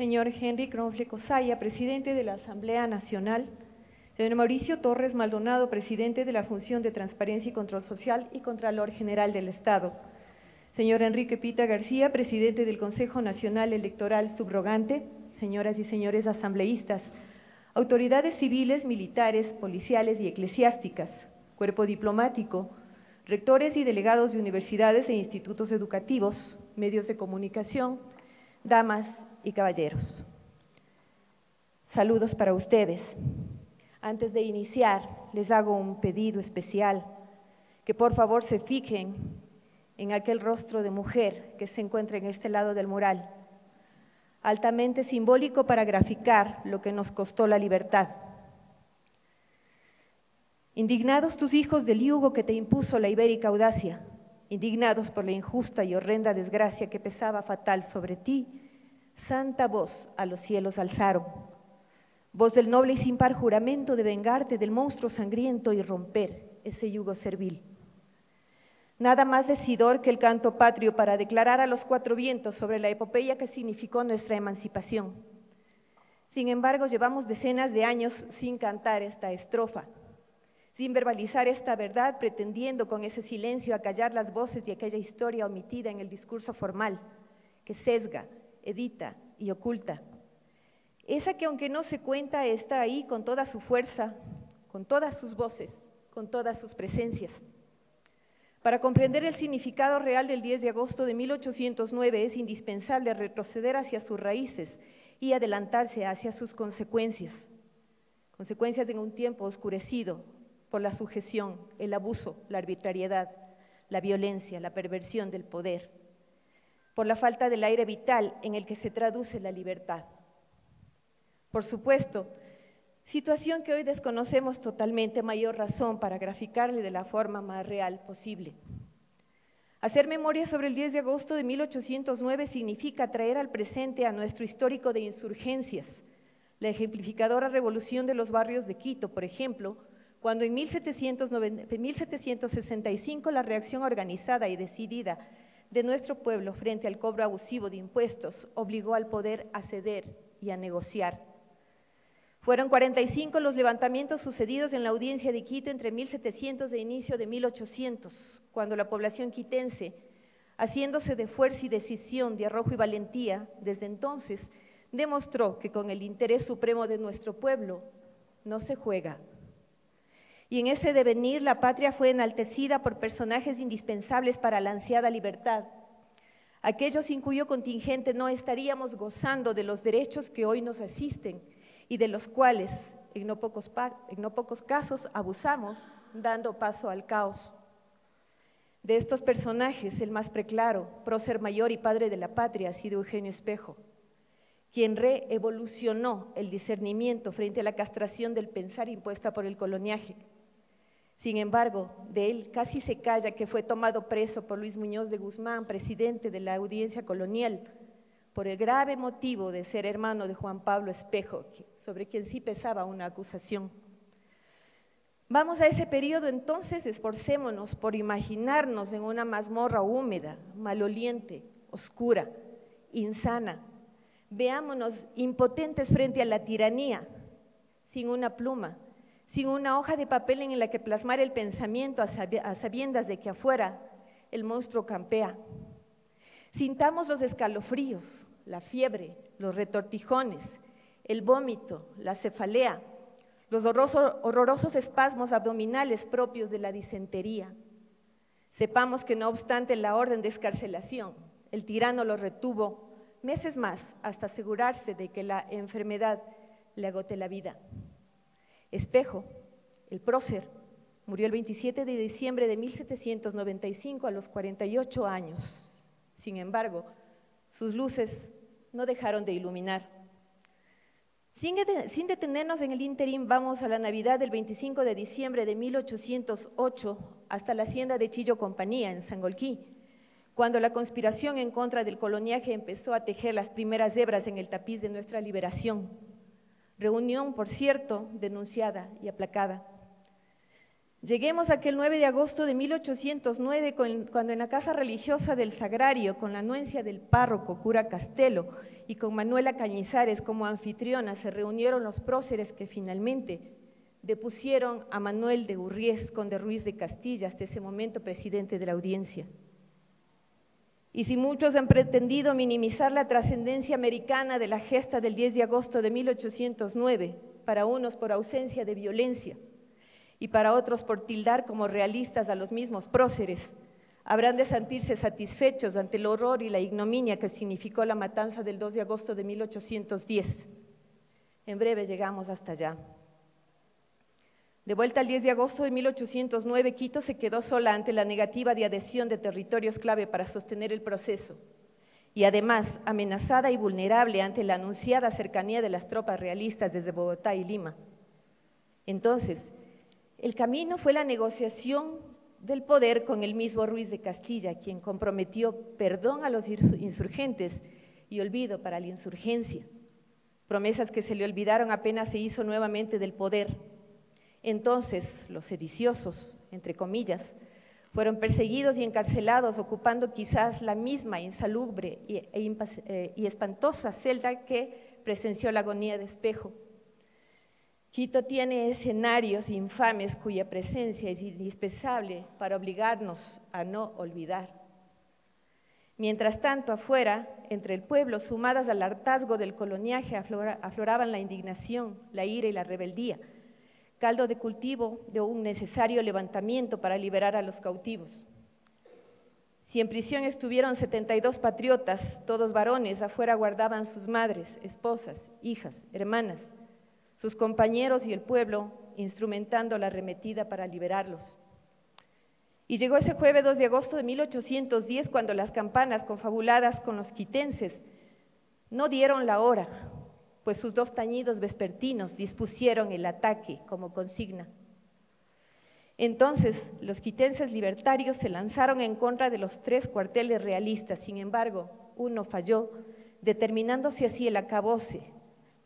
señor Henry Kronfleck Osaya, presidente de la Asamblea Nacional, señor Mauricio Torres Maldonado, presidente de la Función de Transparencia y Control Social y Contralor General del Estado, señor Enrique Pita García, presidente del Consejo Nacional Electoral Subrogante, señoras y señores asambleístas, autoridades civiles, militares, policiales y eclesiásticas, cuerpo diplomático, rectores y delegados de universidades e institutos educativos, medios de comunicación, damas y caballeros. Saludos para ustedes. Antes de iniciar, les hago un pedido especial, que por favor se fijen en aquel rostro de mujer que se encuentra en este lado del mural, altamente simbólico para graficar lo que nos costó la libertad. Indignados tus hijos del yugo que te impuso la ibérica audacia, indignados por la injusta y horrenda desgracia que pesaba fatal sobre ti, santa voz a los cielos alzaron, voz del noble y sin par juramento de vengarte del monstruo sangriento y romper ese yugo servil. Nada más decidor que el canto patrio para declarar a los cuatro vientos sobre la epopeya que significó nuestra emancipación. Sin embargo, llevamos decenas de años sin cantar esta estrofa, sin verbalizar esta verdad, pretendiendo con ese silencio acallar las voces de aquella historia omitida en el discurso formal, que sesga, edita y oculta. Esa que aunque no se cuenta está ahí con toda su fuerza, con todas sus voces, con todas sus presencias. Para comprender el significado real del 10 de agosto de 1809 es indispensable retroceder hacia sus raíces y adelantarse hacia sus consecuencias. Consecuencias en un tiempo oscurecido por la sujeción, el abuso, la arbitrariedad, la violencia, la perversión del poder, por la falta del aire vital en el que se traduce la libertad. Por supuesto, situación que hoy desconocemos totalmente, mayor razón para graficarle de la forma más real posible. Hacer memoria sobre el 10 de agosto de 1809 significa traer al presente a nuestro histórico de insurgencias, la ejemplificadora revolución de los barrios de Quito, por ejemplo, cuando en 1765 la reacción organizada y decidida de nuestro pueblo frente al cobro abusivo de impuestos obligó al poder a ceder y a negociar. Fueron 45 los levantamientos sucedidos en la audiencia de Quito entre 1700 e inicio de 1800, cuando la población quitense, haciéndose de fuerza y decisión, de arrojo y valentía, desde entonces demostró que con el interés supremo de nuestro pueblo no se juega. Y en ese devenir la patria fue enaltecida por personajes indispensables para la ansiada libertad, aquellos sin cuyo contingente no estaríamos gozando de los derechos que hoy nos asisten y de los cuales en no pocos casos abusamos, dando paso al caos. De estos personajes, el más preclaro, prócer mayor y padre de la patria, ha sido Eugenio Espejo, quien reevolucionó el discernimiento frente a la castración del pensar impuesta por el coloniaje. Sin embargo, de él casi se calla que fue tomado preso por Luis Muñoz de Guzmán, presidente de la audiencia colonial, por el grave motivo de ser hermano de Juan Pablo Espejo, sobre quien sí pesaba una acusación. Vamos a ese periodo entonces, esforcémonos por imaginarnos en una mazmorra húmeda, maloliente, oscura, insana. Veámonos impotentes frente a la tiranía, sin una pluma, sin una hoja de papel en la que plasmar el pensamiento a sabiendas de que afuera el monstruo campea. Sintamos los escalofríos, la fiebre, los retortijones, el vómito, la cefalea, los horrorosos espasmos abdominales propios de la disentería. Sepamos que no obstante la orden de excarcelación, el tirano lo retuvo meses más hasta asegurarse de que la enfermedad le agote la vida. Espejo, el prócer, murió el 27 de diciembre de 1795 a los 48 años. Sin embargo, sus luces no dejaron de iluminar. Sin detenernos en el ínterin, vamos a la Navidad del 25 de diciembre de 1808 hasta la hacienda de Chillo Compañía en Sangolquí, cuando la conspiración en contra del coloniaje empezó a tejer las primeras hebras en el tapiz de nuestra liberación. Reunión, por cierto, denunciada y aplacada. Lleguemos a aquel 9 de agosto de 1809, cuando en la casa religiosa del Sagrario, con la anuencia del párroco, cura Castelo, y con Manuela Cañizares como anfitriona, se reunieron los próceres que finalmente depusieron a Manuel de Urriés, conde Ruiz de Castilla, hasta ese momento presidente de la audiencia. Y si muchos han pretendido minimizar la trascendencia americana de la gesta del 10 de agosto de 1809, para unos por ausencia de violencia y para otros por tildar como realistas a los mismos próceres, habrán de sentirse satisfechos ante el horror y la ignominia que significó la matanza del 2 de agosto de 1810. En breve llegamos hasta allá. De vuelta al 10 de agosto de 1809, Quito se quedó sola ante la negativa de adhesión de territorios clave para sostener el proceso y además amenazada y vulnerable ante la anunciada cercanía de las tropas realistas desde Bogotá y Lima. Entonces, el camino fue la negociación del poder con el mismo Ruiz de Castilla, quien comprometió perdón a los insurgentes y olvido para la insurgencia, promesas que se le olvidaron apenas se hizo nuevamente del poder. Entonces, los sediciosos, entre comillas, fueron perseguidos y encarcelados, ocupando quizás la misma insalubre y espantosa celda que presenció la agonía de Espejo. Quito tiene escenarios infames cuya presencia es indispensable para obligarnos a no olvidar. Mientras tanto, afuera, entre el pueblo, sumadas al hartazgo del coloniaje, afloraban la indignación, la ira y la rebeldía, caldo de cultivo de un necesario levantamiento para liberar a los cautivos. Si en prisión estuvieron 72 patriotas, todos varones, afuera guardaban sus madres, esposas, hijas, hermanas, sus compañeros y el pueblo, instrumentando la arremetida para liberarlos. Y llegó ese jueves 2 de agosto de 1810, cuando las campanas confabuladas con los quitenses no dieron la hora, pues sus dos tañidos vespertinos dispusieron el ataque como consigna. Entonces, los quitenses libertarios se lanzaron en contra de los 3 cuarteles realistas. Sin embargo, uno falló, determinándose así el acabose,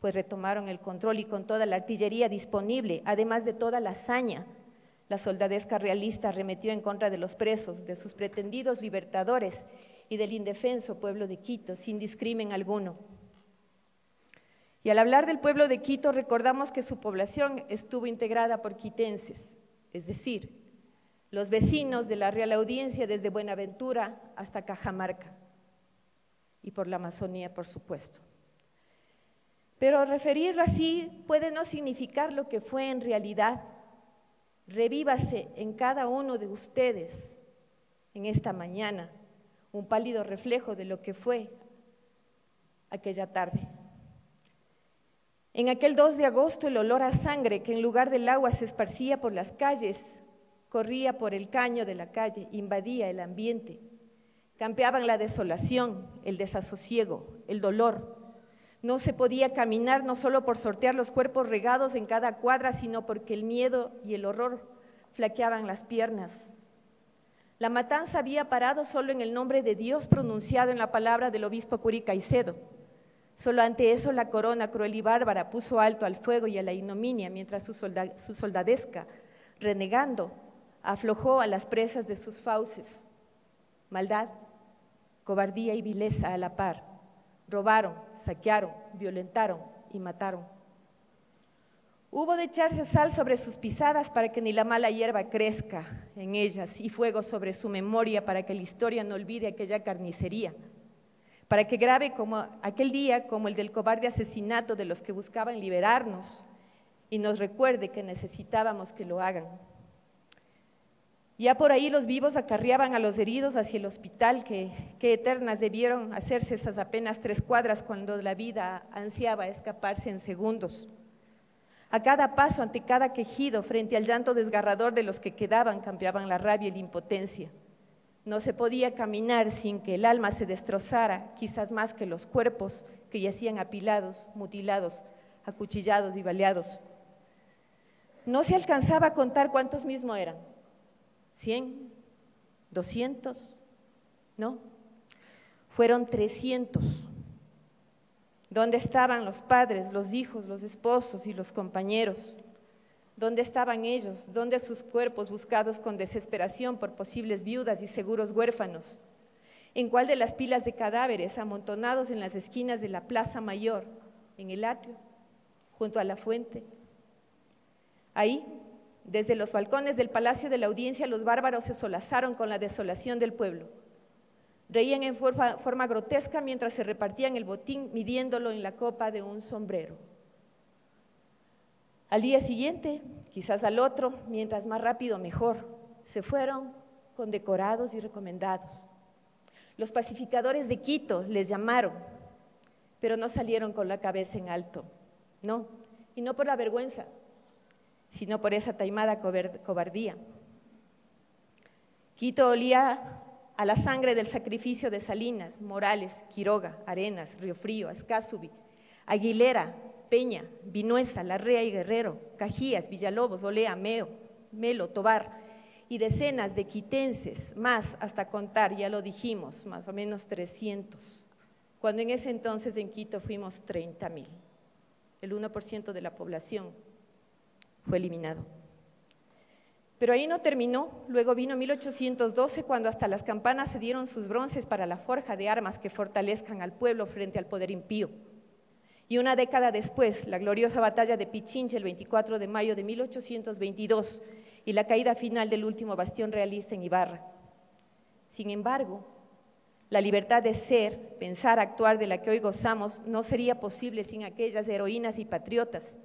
pues retomaron el control y con toda la artillería disponible, además de toda la hazaña, la soldadesca realista arremetió en contra de los presos, de sus pretendidos libertadores y del indefenso pueblo de Quito, sin discrimen alguno. Y al hablar del pueblo de Quito, recordamos que su población estuvo integrada por quitenses, es decir, los vecinos de la Real Audiencia desde Buenaventura hasta Cajamarca, y por la Amazonía, por supuesto. Pero referirlo así puede no significar lo que fue en realidad. Revívase en cada uno de ustedes en esta mañana un pálido reflejo de lo que fue aquella tarde. En aquel 2 de agosto el olor a sangre que en lugar del agua se esparcía por las calles, corría por el caño de la calle, invadía el ambiente. Campeaban la desolación, el desasosiego, el dolor. No se podía caminar no solo por sortear los cuerpos regados en cada cuadra, sino porque el miedo y el horror flaqueaban las piernas. La matanza había parado solo en el nombre de Dios pronunciado en la palabra del obispo Curi Caicedo. Solo ante eso la corona cruel y bárbara puso alto al fuego y a la ignominia, mientras su soldadesca, renegando, aflojó a las presas de sus fauces. Maldad, cobardía y vileza a la par. Robaron, saquearon, violentaron y mataron. Hubo de echarse sal sobre sus pisadas para que ni la mala hierba crezca en ellas, y fuego sobre su memoria para que la historia no olvide aquella carnicería, para que grave como aquel día como el del cobarde asesinato de los que buscaban liberarnos y nos recuerde que necesitábamos que lo hagan. Ya por ahí los vivos acarreaban a los heridos hacia el hospital, que eternas debieron hacerse esas apenas 3 cuadras cuando la vida ansiaba escaparse en segundos. A cada paso, ante cada quejido, frente al llanto desgarrador de los que quedaban, cambiaban la rabia y la impotencia. No se podía caminar sin que el alma se destrozara, quizás más que los cuerpos que yacían apilados, mutilados, acuchillados y baleados. No se alcanzaba a contar cuántos mismos eran. ¿100? ¿200? No, fueron 300. ¿Dónde estaban los padres, los hijos, los esposos y los compañeros? ¿Dónde estaban ellos? ¿Dónde sus cuerpos buscados con desesperación por posibles viudas y seguros huérfanos? ¿En cuál de las pilas de cadáveres amontonados en las esquinas de la Plaza Mayor, en el atrio, junto a la fuente? Ahí, desde los balcones del Palacio de la Audiencia, los bárbaros se solazaron con la desolación del pueblo. Reían en forma grotesca mientras se repartían el botín, midiéndolo en la copa de un sombrero. Al día siguiente, quizás al otro, mientras más rápido mejor, se fueron condecorados y recomendados. Los pacificadores de Quito les llamaron, pero no salieron con la cabeza en alto, no, y no por la vergüenza, sino por esa taimada cobardía. Quito olía a la sangre del sacrificio de Salinas, Morales, Quiroga, Arenas, Río Frío, Ascasubi, Aguilera, Peña, Vinuesa, Larrea y Guerrero, Cajías, Villalobos, Olea, Melo, Tobar y decenas de quitenses, más hasta contar, ya lo dijimos, más o menos 300, cuando en ese entonces en Quito fuimos 30,000. El 1% de la población fue eliminado. Pero ahí no terminó, luego vino 1812, cuando hasta las campanas se dieron sus bronces para la forja de armas que fortalezcan al pueblo frente al poder impío. Y una década después, la gloriosa batalla de Pichincha, el 24 de mayo de 1822, y la caída final del último bastión realista en Ibarra. Sin embargo, la libertad de ser, pensar, actuar de la que hoy gozamos no sería posible sin aquellas heroínas y patriotas,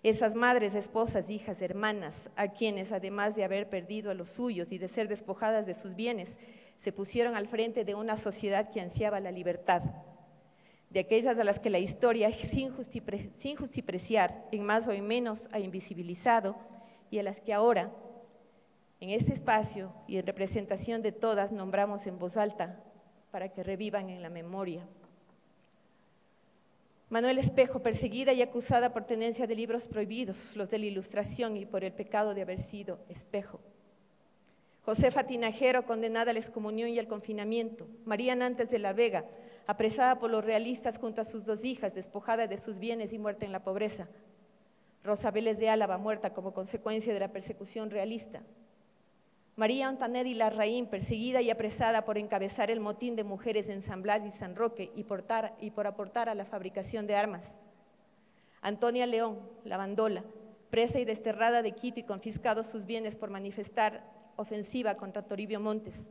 esas madres, esposas, hijas, hermanas, a quienes, además de haber perdido a los suyos y de ser despojadas de sus bienes, se pusieron al frente de una sociedad que ansiaba la libertad, de aquellas a las que la historia, sin justipreciar, en más o en menos, ha invisibilizado, y a las que ahora, en este espacio y en representación de todas, nombramos en voz alta para que revivan en la memoria. Manuel Espejo, perseguida y acusada por tenencia de libros prohibidos, los de la Ilustración, y por el pecado de haber sido espejo. Josefa Tinajero, condenada a la excomunión y al confinamiento. María Nantes de la Vega, apresada por los realistas junto a sus 2 hijas, despojada de sus bienes y muerta en la pobreza. Rosa Vélez de Álava, muerta como consecuencia de la persecución realista. María Ontanedi Larraín, perseguida y apresada por encabezar el motín de mujeres en San Blas y San Roque y por aportar a la fabricación de armas. Antonia León, la bandola, presa y desterrada de Quito y confiscados sus bienes por manifestar ofensiva contra Toribio Montes.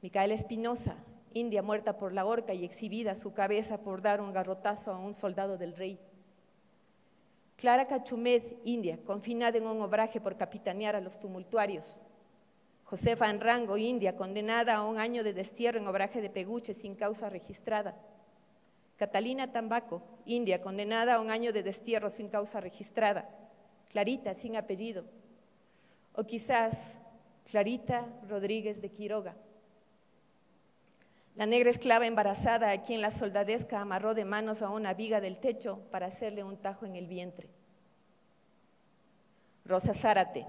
Micaela Espinosa, india, muerta por la horca y exhibida su cabeza por dar un garrotazo a un soldado del rey. Clara Cachumed, india, confinada en un obraje por capitanear a los tumultuarios. Josefa Enrango, india, condenada a 1 año de destierro en obraje de Peguche sin causa registrada. Catalina Tambaco, india, condenada a 1 año de destierro sin causa registrada. Clarita, sin apellido. O quizás Clarita Rodríguez de Quiroga. La negra esclava embarazada a quien la soldadesca amarró de manos a una viga del techo para hacerle un tajo en el vientre. Rosa Zárate,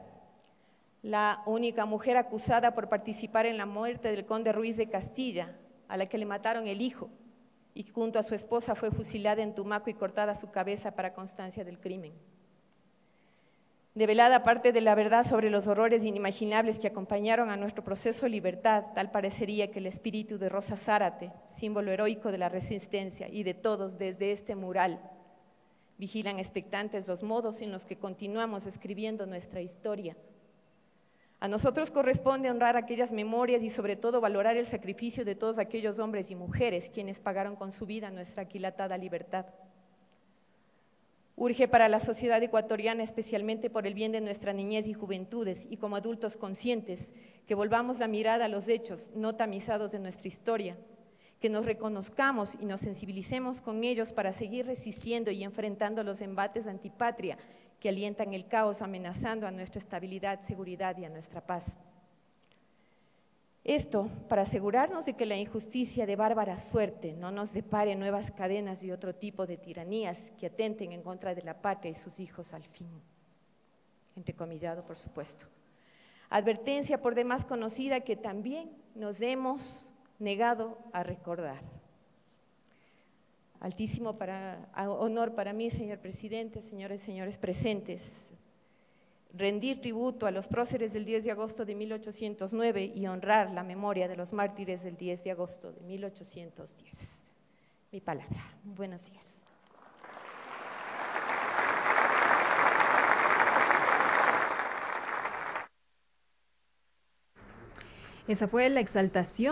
la única mujer acusada por participar en la muerte del conde Ruiz de Castilla, a la que le mataron el hijo y junto a su esposa fue fusilada en Tumaco y cortada su cabeza para constancia del crimen. Develada parte de la verdad sobre los horrores inimaginables que acompañaron a nuestro proceso de libertad, tal parecería que el espíritu de Rosa Zárate, símbolo heroico de la resistencia y de todos desde este mural, vigilan expectantes los modos en los que continuamos escribiendo nuestra historia. A nosotros corresponde honrar aquellas memorias y sobre todo valorar el sacrificio de todos aquellos hombres y mujeres quienes pagaron con su vida nuestra aquilatada libertad. Urge para la sociedad ecuatoriana, especialmente por el bien de nuestra niñez y juventudes, y como adultos conscientes, que volvamos la mirada a los hechos no tamizados de nuestra historia, que nos reconozcamos y nos sensibilicemos con ellos para seguir resistiendo y enfrentando los embates de antipatria que alientan el caos, amenazando a nuestra estabilidad, seguridad y a nuestra paz. Esto para asegurarnos de que la injusticia de bárbara suerte no nos depare nuevas cadenas y otro tipo de tiranías que atenten en contra de la patria y sus hijos al fin. Entrecomillado, por supuesto. Advertencia por demás conocida que también nos hemos negado a recordar. Altísimo honor para mí, señor presidente, señores y señores presentes, rendir tributo a los próceres del 10 de agosto de 1809 y honrar la memoria de los mártires del 10 de agosto de 1810. Mi palabra. Buenos días. Esa fue la exaltación